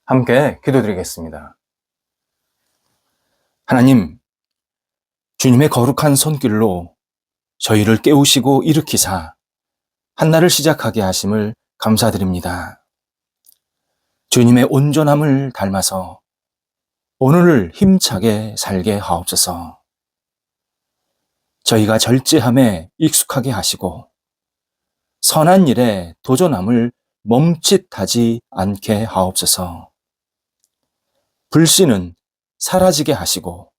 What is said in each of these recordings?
함께 기도드리겠습니다. 하나님, 주님의 거룩한 손길로 저희를 깨우시고 일으키사 한날을 시작하게 하심을 감사드립니다. 주님의 온전함을 닮아서 오늘을 힘차게 살게 하옵소서. 저희가 절제함에 익숙하게 하시고 선한 일에 도전함을 멈칫하지 않게 하옵소서. 불신은 사라지게 하시고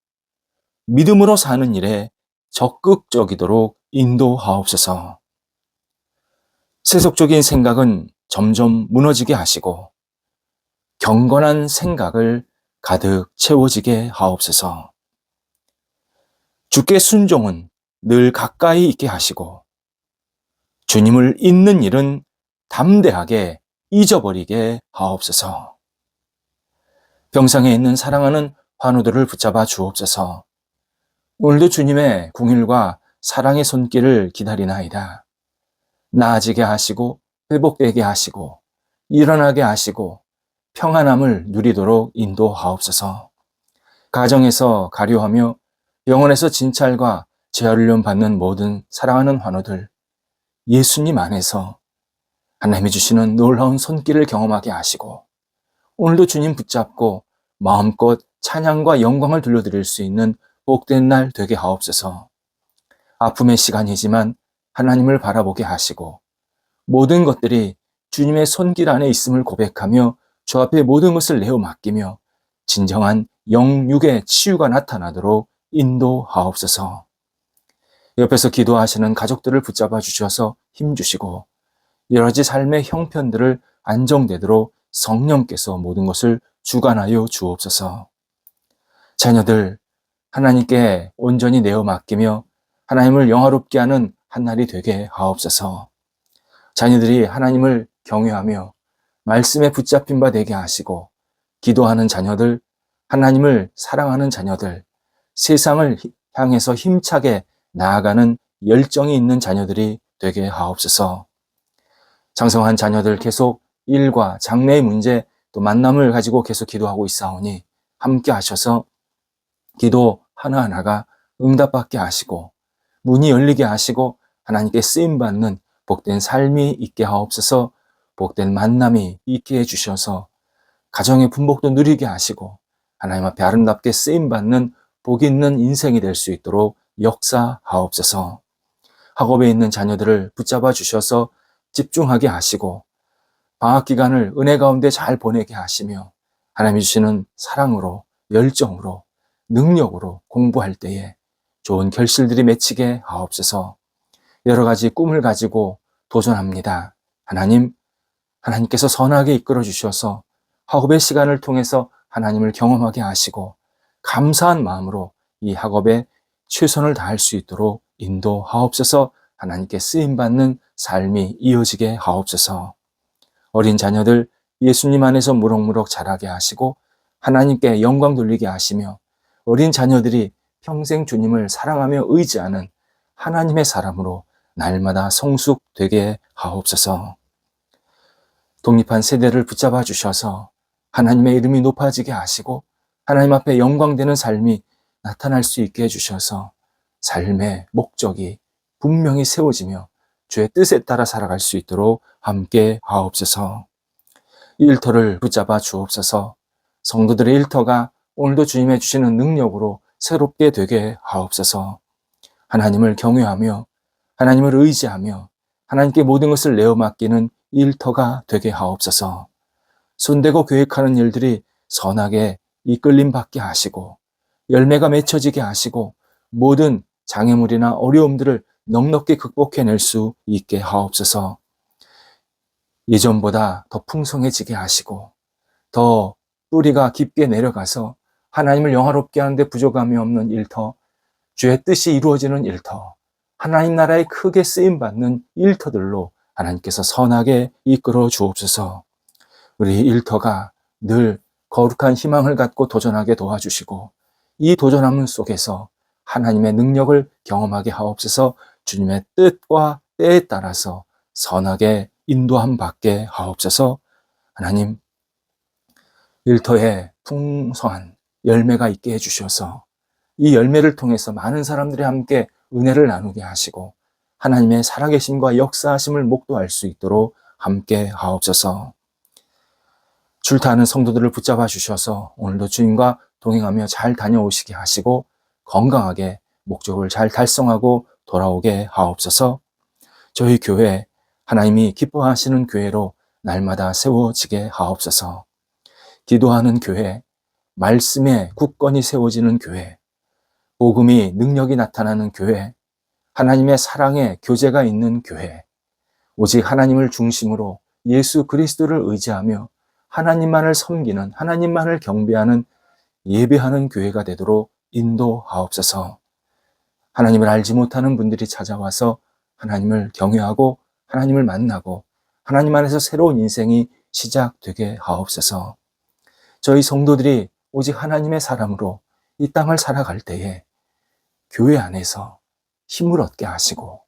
믿음으로 사는 일에 적극적이도록 인도하옵소서. 세속적인 생각은 점점 무너지게 하시고 경건한 생각을 가득 채워지게 하옵소서. 주께 순종은 늘 가까이 있게 하시고 주님을 잊는 일은 담대하게 잊어버리게 하옵소서. 병상에 있는 사랑하는 환우들을 붙잡아 주옵소서. 오늘도 주님의 궁일과 사랑의 손길을 기다리나이다. 나아지게 하시고 회복되게 하시고 일어나게 하시고 평안함을 누리도록 인도하옵소서. 가정에서 가료하며 병원에서 진찰과 재활련 받는 모든 사랑하는 환우들, 예수님 안에서 하나님이 주시는 놀라운 손길을 경험하게 하시고 오늘도 주님 붙잡고 마음껏 찬양과 영광을 돌려드릴 수 있는 복된 날 되게 하옵소서. 아픔의 시간이지만 하나님을 바라보게 하시고 모든 것들이 주님의 손길 안에 있음을 고백하며 주 앞에 모든 것을 내어 맡기며 진정한 영육의 치유가 나타나도록 인도하옵소서. 옆에서 기도하시는 가족들을 붙잡아 주셔서 힘주시고 여러 가지 삶의 형편들을 안정되도록 성령께서 모든 것을 주관하여 주옵소서. 자녀들 하나님께 온전히 내어 맡기며 하나님을 영화롭게 하는 한날이 되게 하옵소서. 자녀들이 하나님을 경외하며 말씀에 붙잡힌 바 되게 하시고 기도하는 자녀들, 하나님을 사랑하는 자녀들, 세상을 향해서 힘차게 나아가는 열정이 있는 자녀들이 되게 하옵소서. 장성한 자녀들 계속 일과 장래의 문제 또 만남을 가지고 계속 기도하고 있사오니 함께 하셔서 기도 하나하나가 응답받게 하시고 문이 열리게 하시고 하나님께 쓰임받는 복된 삶이 있게 하옵소서. 복된 만남이 있게 해주셔서 가정의 분복도 누리게 하시고 하나님 앞에 아름답게 쓰임받는 복 있는 인생이 될 수 있도록 역사하옵소서. 학업에 있는 자녀들을 붙잡아 주셔서 집중하게 하시고 방학 기간을 은혜 가운데 잘 보내게 하시며 하나님이 주시는 사랑으로 열정으로 능력으로 공부할 때에 좋은 결실들이 맺히게 하옵소서. 여러 가지 꿈을 가지고 도전합니다. 하나님께서 선하게 이끌어 주셔서 학업의 시간을 통해서 하나님을 경험하게 하시고 감사한 마음으로 이 학업에 최선을 다할 수 있도록 인도하옵소서. 하나님께 쓰임받는 삶이 이어지게 하옵소서. 어린 자녀들 예수님 안에서 무럭무럭 자라게 하시고 하나님께 영광 돌리게 하시며 어린 자녀들이 평생 주님을 사랑하며 의지하는 하나님의 사람으로 날마다 성숙되게 하옵소서. 독립한 세대를 붙잡아 주셔서 하나님의 이름이 높아지게 하시고 하나님 앞에 영광되는 삶이 나타날 수 있게 해주셔서 삶의 목적이 분명히 세워지며 주의 뜻에 따라 살아갈 수 있도록 함께 하옵소서. 일터를 붙잡아 주옵소서. 성도들의 일터가 오늘도 주님의 주시는 능력으로 새롭게 되게 하옵소서. 하나님을 경외하며 하나님을 의지하며 하나님께 모든 것을 내어 맡기는 일터가 되게 하옵소서. 손대고 계획하는 일들이 선하게 이끌림 받게 하시고 열매가 맺혀지게 하시고 모든 장애물이나 어려움들을 넉넉히 극복해낼 수 있게 하옵소서. 예전보다 더 풍성해지게 하시고 더 뿌리가 깊게 내려가서 하나님을 영화롭게 하는데 부족함이 없는 일터, 주의 뜻이 이루어지는 일터, 하나님 나라에 크게 쓰임받는 일터들로 하나님께서 선하게 이끌어 주옵소서. 우리 일터가 늘 거룩한 희망을 갖고 도전하게 도와주시고 이 도전함 속에서 하나님의 능력을 경험하게 하옵소서. 주님의 뜻과 때에 따라서 선하게 인도함 받게 하옵소서. 하나님, 일터에 풍성한 열매가 있게 해주셔서 이 열매를 통해서 많은 사람들이 함께 은혜를 나누게 하시고 하나님의 살아계심과 역사하심을 목도할 수 있도록 함께 하옵소서. 출타하는 성도들을 붙잡아 주셔서 오늘도 주님과 동행하며 잘 다녀오시게 하시고 건강하게 목적을 잘 달성하고 돌아오게 하옵소서. 저희 교회 하나님이 기뻐하시는 교회로 날마다 세워지게 하옵소서. 기도하는 교회, 말씀에 굳건히 세워지는 교회, 복음이 능력이 나타나는 교회, 하나님의 사랑의 교제가 있는 교회, 오직 하나님을 중심으로 예수 그리스도를 의지하며 하나님만을 섬기는, 하나님만을 경배하는, 예배하는 교회가 되도록 인도하옵소서. 하나님을 알지 못하는 분들이 찾아와서 하나님을 경외하고 하나님을 만나고 하나님 안에서 새로운 인생이 시작되게 하옵소서. 저희 성도들이 오직 하나님의 사람으로 이 땅을 살아갈 때에 교회 안에서 힘을 얻게 하시고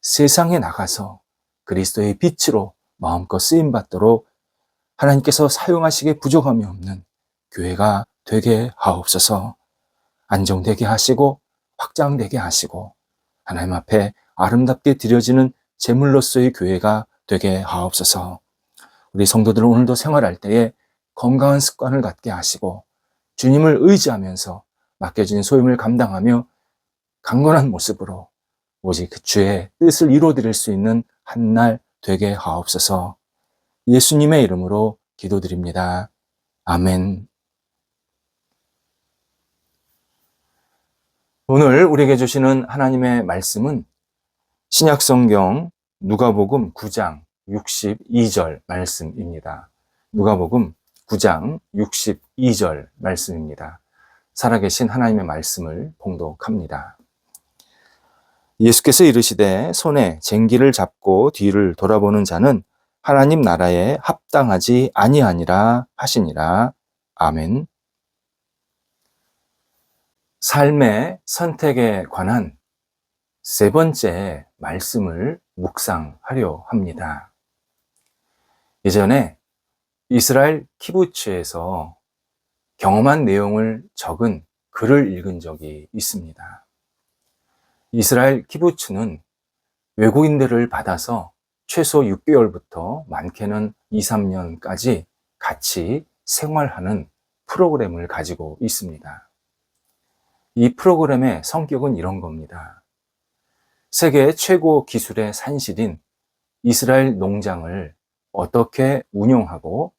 세상에 나가서 그리스도의 빛으로 마음껏 쓰임받도록 하나님께서 사용하시기에 부족함이 없는 교회가 되게 하옵소서. 안정되게 하시고 확장되게 하시고 하나님 앞에 아름답게 드려지는 제물로서의 교회가 되게 하옵소서. 우리 성도들은 오늘도 생활할 때에 건강한 습관을 갖게 하시고 주님을 의지하면서 맡겨진 소임을 감당하며 강건한 모습으로 오직 그 주의 뜻을 이루어드릴 수 있는 한 날 되게 하옵소서. 예수님의 이름으로 기도드립니다. 아멘. 오늘 우리에게 주시는 하나님의 말씀은 신약성경 누가복음 9장 62절 말씀입니다. 누가복음 9장 62절 말씀입니다. 살아계신 하나님의 말씀을 봉독합니다. 예수께서 이르시되 손에 쟁기를 잡고 뒤를 돌아보는 자는 하나님 나라에 합당하지 아니하니라 하시니라. 아멘. 삶의 선택에 관한 세 번째 말씀을 묵상하려 합니다. 예전에 이스라엘 키부츠에서 경험한 내용을 적은 글을 읽은 적이 있습니다. 이스라엘 키부츠는 외국인들을 받아서 최소 6개월부터 많게는 2, 3년까지 같이 생활하는 프로그램을 가지고 있습니다. 이 프로그램의 성격은 이런 겁니다. 세계 최고 기술의 산실인 이스라엘 농장을 어떻게 운영하고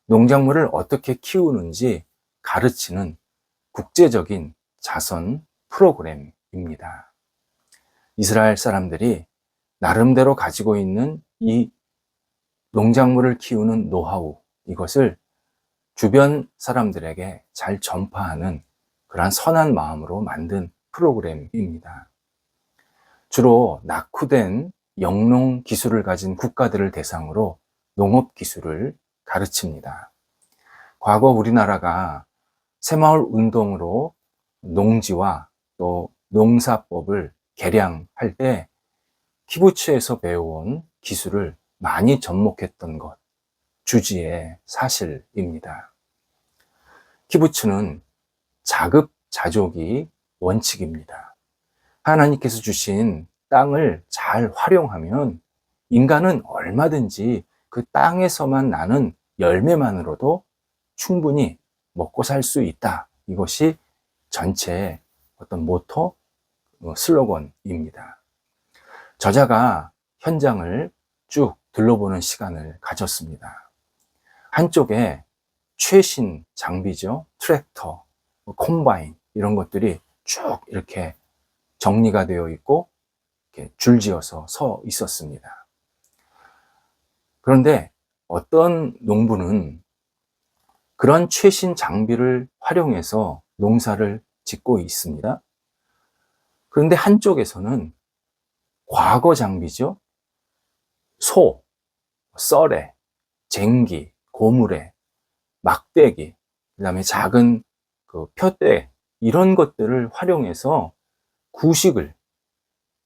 농작물을 어떻게 키우는지 가르치는 국제적인 자선 프로그램입니다. 이스라엘 사람들이 나름대로 가지고 있는 이 농작물을 키우는 노하우, 이것을 주변 사람들에게 잘 전파하는 그러한 선한 마음으로 만든 프로그램입니다. 주로 낙후된 영농 기술을 가진 국가들을 대상으로 농업 기술을 가르칩니다. 과거 우리나라가 새마을 운동으로 농지와 또 농사법을 개량할 때 키부츠에서 배워온 기술을 많이 접목했던 것, 주지의 사실입니다. 키부츠는 자급자족이 원칙입니다. 하나님께서 주신 땅을 잘 활용하면 인간은 얼마든지 그 땅에서만 나는 열매만으로도 충분히 먹고 살 수 있다. 이것이 전체의 어떤 모토, 슬로건입니다. 저자가 현장을 쭉 둘러보는 시간을 가졌습니다. 한쪽에 최신 장비죠. 트랙터, 콤바인 이런 것들이 쭉 이렇게 정리가 되어 있고 이렇게 줄지어서 서 있었습니다. 그런데 어떤 농부는 그런 최신 장비를 활용해서 농사를 짓고 있습니다. 그런데 한쪽에서는 과거 장비죠. 소, 썰에, 쟁기, 고무래, 막대기, 그다음에 작은 그 푯대 이런 것들을 활용해서 구식을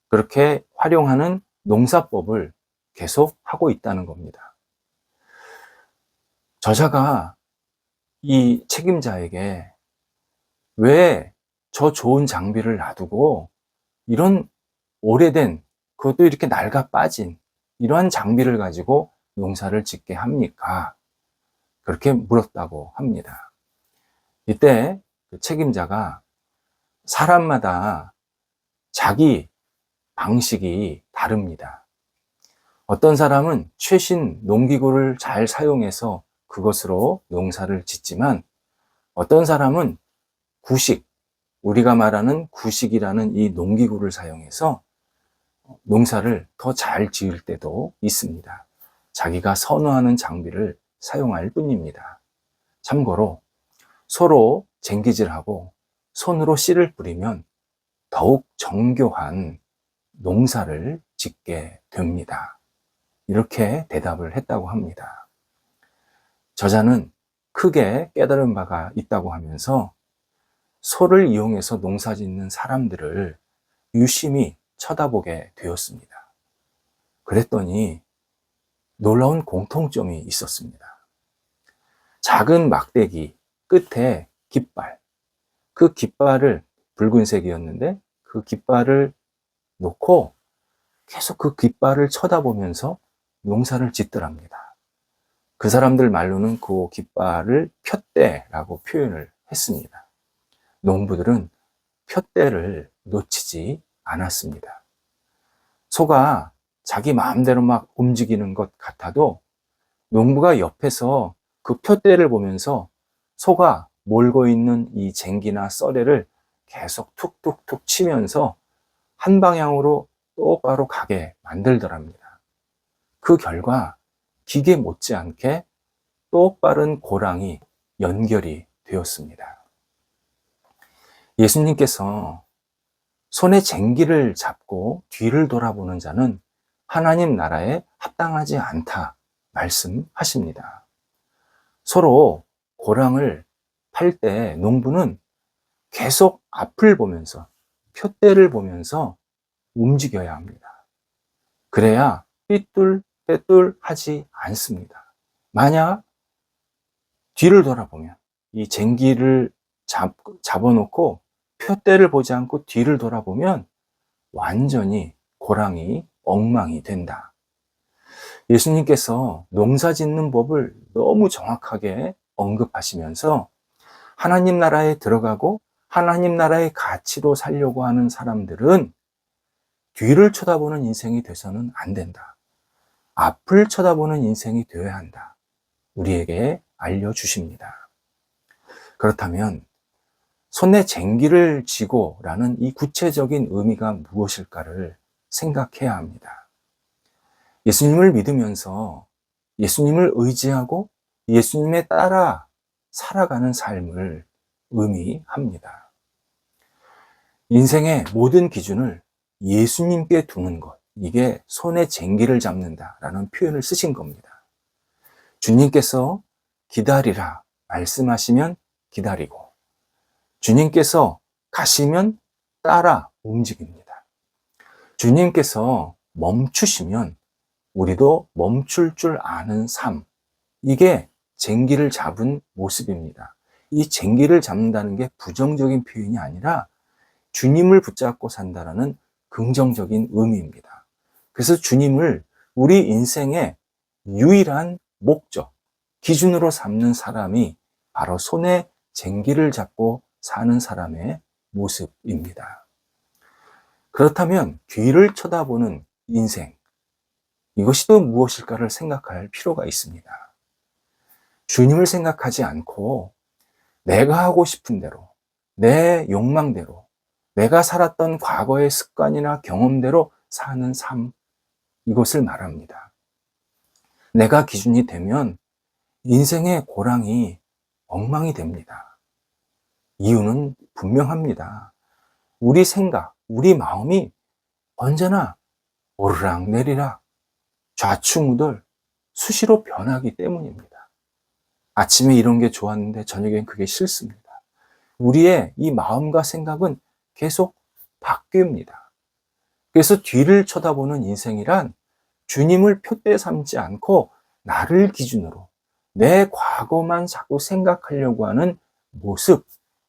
그렇게 활용하는 농사법을 계속 하고 있다는 겁니다. 저자가 이 책임자에게 왜 저 좋은 장비를 놔두고 이런 오래된, 그것도 이렇게 낡아 빠진 이러한 장비를 가지고 농사를 짓게 합니까? 그렇게 물었다고 합니다. 이때 그 책임자가 사람마다 자기 방식이 다릅니다. 어떤 사람은 최신 농기구를 잘 사용해서 그것으로 농사를 짓지만, 어떤 사람은 구식, 우리가 말하는 구식이라는 이 농기구를 사용해서 농사를 더 잘 지을 때도 있습니다. 자기가 선호하는 장비를 사용할 뿐입니다. 참고로 서로 쟁기질하고 손으로 씨를 뿌리면 더욱 정교한 농사를 짓게 됩니다. 이렇게 대답을 했다고 합니다. 저자는 크게 깨달은 바가 있다고 하면서 소를 이용해서 농사 짓는 사람들을 유심히 쳐다보게 되었습니다. 그랬더니 놀라운 공통점이 있었습니다. 작은 막대기 끝에 깃발, 그 깃발을, 붉은색이었는데 그 깃발을 놓고 계속 그 깃발을 쳐다보면서 농사를 짓더랍니다. 그 사람들 말로는 그 깃발을 푯대라고 표현을 했습니다. 농부들은 푯대를 놓치지 않았습니다. 소가 자기 마음대로 막 움직이는 것 같아도 농부가 옆에서 그 푯대를 보면서 소가 몰고 있는 이 쟁기나 썰애를 계속 툭툭툭 치면서 한 방향으로 똑바로 가게 만들더랍니다. 그 결과 기계 못지않게 똑바른 고랑이 연결이 되었습니다. 예수님께서 손에 쟁기를 잡고 뒤를 돌아보는 자는 하나님 나라에 합당하지 않다 말씀하십니다. 서로 고랑을 팔 때 농부는 계속 앞을 보면서, 푯대를 보면서 움직여야 합니다. 그래야 삐뚤빼뚤 하지 않습니다. 만약 뒤를 돌아보면, 이 쟁기를 잡아놓고 푯대를 보지 않고 뒤를 돌아보면 완전히 고랑이 엉망이 된다. 예수님께서 농사 짓는 법을 너무 정확하게 언급하시면서 하나님 나라에 들어가고 하나님 나라의 가치로 살려고 하는 사람들은 뒤를 쳐다보는 인생이 돼서는 안 된다. 앞을 쳐다보는 인생이 되어야 한다. 우리에게 알려주십니다. 그렇다면 손에 쟁기를 쥐고 라는 이 구체적인 의미가 무엇일까를 생각해야 합니다. 예수님을 믿으면서 예수님을 의지하고 예수님에 따라 살아가는 삶을 의미합니다. 인생의 모든 기준을 예수님께 두는 것, 이게 손에 쟁기를 잡는다라는 표현을 쓰신 겁니다. 주님께서 기다리라 말씀하시면 기다리고, 주님께서 가시면 따라 움직입니다. 주님께서 멈추시면 우리도 멈출 줄 아는 삶, 이게 쟁기를 잡은 모습입니다. 이 쟁기를 잡는다는 게 부정적인 표현이 아니라 주님을 붙잡고 산다는 긍정적인 의미입니다. 그래서 주님을 우리 인생의 유일한 목적, 기준으로 삼는 사람이 바로 손에 쟁기를 잡고 사는 사람의 모습입니다. 그렇다면 뒤를 쳐다보는 인생, 이것이 또 무엇일까를 생각할 필요가 있습니다. 주님을 생각하지 않고 내가 하고 싶은 대로, 내 욕망대로, 내가 살았던 과거의 습관이나 경험대로 사는 삶, 이것을 말합니다. 내가 기준이 되면 인생의 고랑이 엉망이 됩니다. 이유는 분명합니다. 우리 생각, 우리 마음이 언제나 오르락내리락, 좌충우돌, 수시로 변하기 때문입니다. 아침에 이런 게 좋았는데 저녁엔 그게 싫습니다. 우리의 이 마음과 생각은 계속 바뀝니다. 그래서 뒤를 쳐다보는 인생이란 주님을 푯대 삼지 않고 나를 기준으로, 내 과거만 자꾸 생각하려고 하는 모습,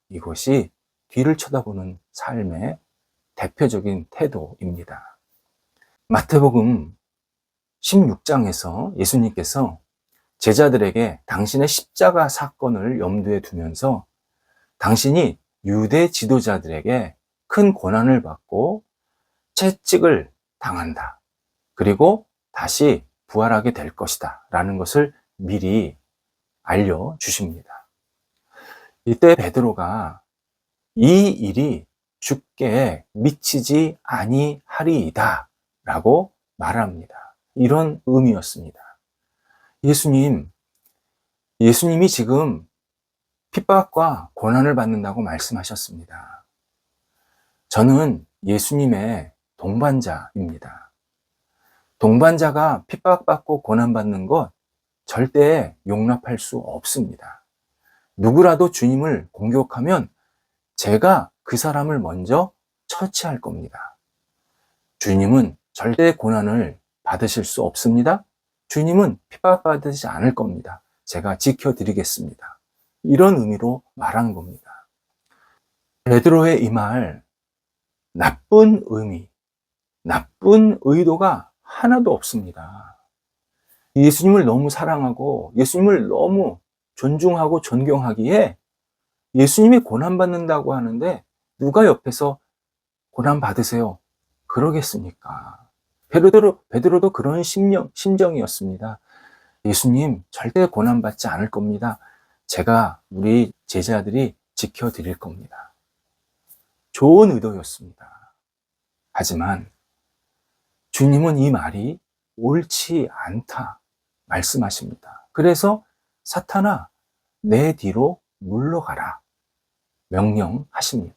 이것이 뒤를 쳐다보는 삶의 대표적인 태도입니다. 마태복음 16장에서 예수님께서 제자들에게 당신의 십자가 사건을 염두에 두면서 당신이 유대 지도자들에게 큰 고난을 받고 채찍을 당한다. 그리고 다시 부활하게 될 것이다. 라는 것을 미리 알려주십니다. 이때 베드로가 이 일이 주께 미치지 아니하리이다. 라고 말합니다. 이런 의미였습니다. 예수님이 지금 핍박과 고난을 받는다고 말씀하셨습니다. 저는 예수님의 동반자입니다. 동반자가 핍박받고 고난받는 것 절대 용납할 수 없습니다. 누구라도 주님을 공격하면 제가 그 사람을 먼저 처치할 겁니다. 주님은 절대 고난을 받으실 수 없습니다. 주님은 핍박받으지 않을 겁니다. 제가 지켜드리겠습니다. 이런 의미로 말한 겁니다. 베드로의 이 말, 나쁜 의미, 나쁜 의도가 하나도 없습니다. 예수님을 너무 사랑하고 예수님을 너무 존중하고 존경하기에 예수님이 고난받는다고 하는데 누가 옆에서 고난 받으세요 그러겠습니까? 베드로도 그런 심정이었습니다. 예수님 절대 고난받지 않을 겁니다. 제가 우리 제자들이 지켜드릴 겁니다. 좋은 의도였습니다. 하지만 주님은 이 말이 옳지 않다 말씀하십니다. 그래서 사탄아 내 뒤로 물러가라 명령하십니다.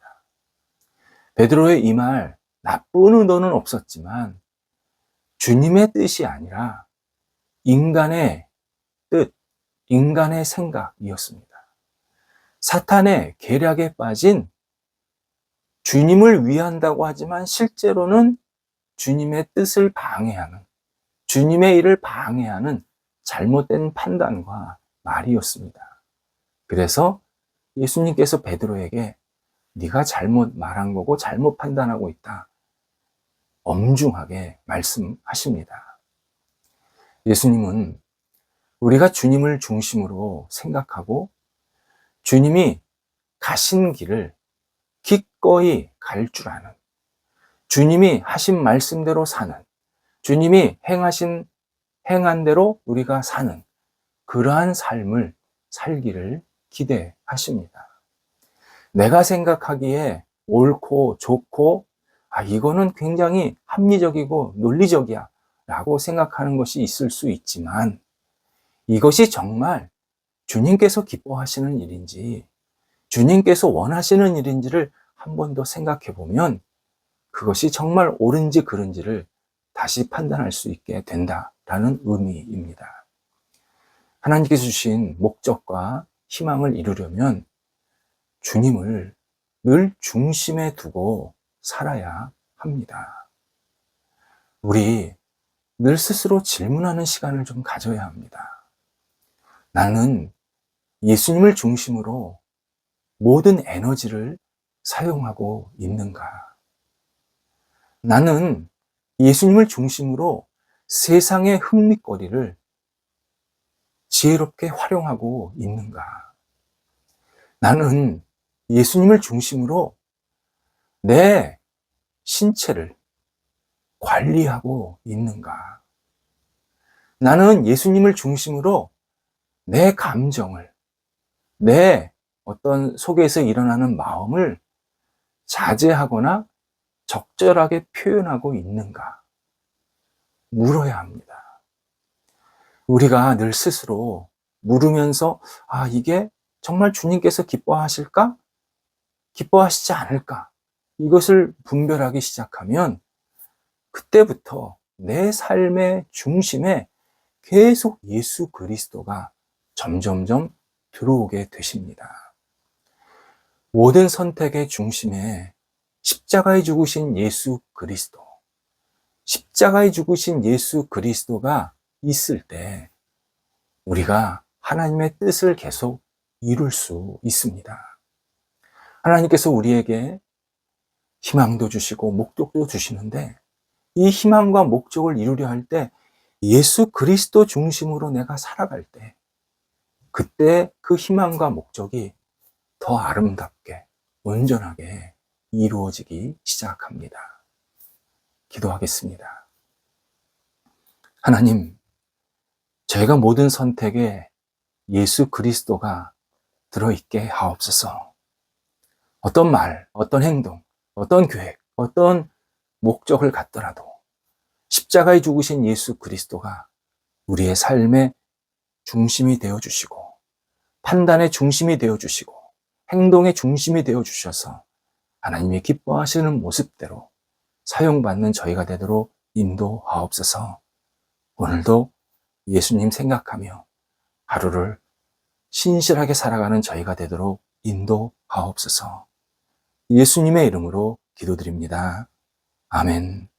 베드로의 이 말 나쁜 의도는 없었지만 주님의 뜻이 아니라 인간의 뜻, 인간의 생각이었습니다. 사탄의 계략에 빠진 주님을 위한다고 하지만 실제로는 주님의 뜻을 방해하는, 주님의 일을 방해하는 잘못된 판단과 말이었습니다. 그래서 예수님께서 베드로에게 네가 잘못 말한 거고 잘못 판단하고 있다. 엄중하게 말씀하십니다. 예수님은 우리가 주님을 중심으로 생각하고 주님이 가신 길을 기꺼이 갈 줄 아는, 주님이 하신 말씀대로 사는, 주님이 행한 대로 우리가 사는 그러한 삶을 살기를 기대하십니다. 내가 생각하기에 옳고 좋고 이거는 굉장히 합리적이고 논리적이야 라고 생각하는 것이 있을 수 있지만 이것이 정말 주님께서 기뻐하시는 일인지 주님께서 원하시는 일인지를 한 번 더 생각해 보면 그것이 정말 옳은지 그른지를 다시 판단할 수 있게 된다라는 의미입니다. 하나님께서 주신 목적과 희망을 이루려면 주님을 늘 중심에 두고 살아야 합니다. 우리 늘 스스로 질문하는 시간을 좀 가져야 합니다. 나는 예수님을 중심으로 모든 에너지를 사용하고 있는가? 나는 예수님을 중심으로 세상의 흥미거리를 지혜롭게 활용하고 있는가? 나는 예수님을 중심으로 내 신체를 관리하고 있는가? 나는 예수님을 중심으로 내 감정을, 내 어떤 속에서 일어나는 마음을 자제하거나 적절하게 표현하고 있는가? 물어야 합니다. 우리가 늘 스스로 물으면서 이게 정말 주님께서 기뻐하실까? 기뻐하시지 않을까? 이것을 분별하기 시작하면 그때부터 내 삶의 중심에 계속 예수 그리스도가 점점점 들어오게 되십니다. 모든 선택의 중심에 십자가에 죽으신 예수 그리스도, 십자가에 죽으신 예수 그리스도가 있을 때 우리가 하나님의 뜻을 계속 이룰 수 있습니다. 하나님께서 우리에게 희망도 주시고 목적도 주시는데, 이 희망과 목적을 이루려 할 때 예수 그리스도 중심으로 내가 살아갈 때, 그때 그 희망과 목적이 더 아름답게 온전하게 이루어지기 시작합니다. 기도하겠습니다. 하나님, 저희가 모든 선택에 예수 그리스도가 들어있게 하옵소서. 어떤 말, 어떤 행동, 어떤 계획, 어떤 목적을 갖더라도 십자가에 죽으신 예수 그리스도가 우리의 삶의 중심이 되어주시고, 판단의 중심이 되어주시고, 행동의 중심이 되어주셔서 하나님이 기뻐하시는 모습대로 사용받는 저희가 되도록 인도하옵소서. 오늘도 예수님 생각하며 하루를 신실하게 살아가는 저희가 되도록 인도하옵소서. 예수님의 이름으로 기도드립니다. 아멘.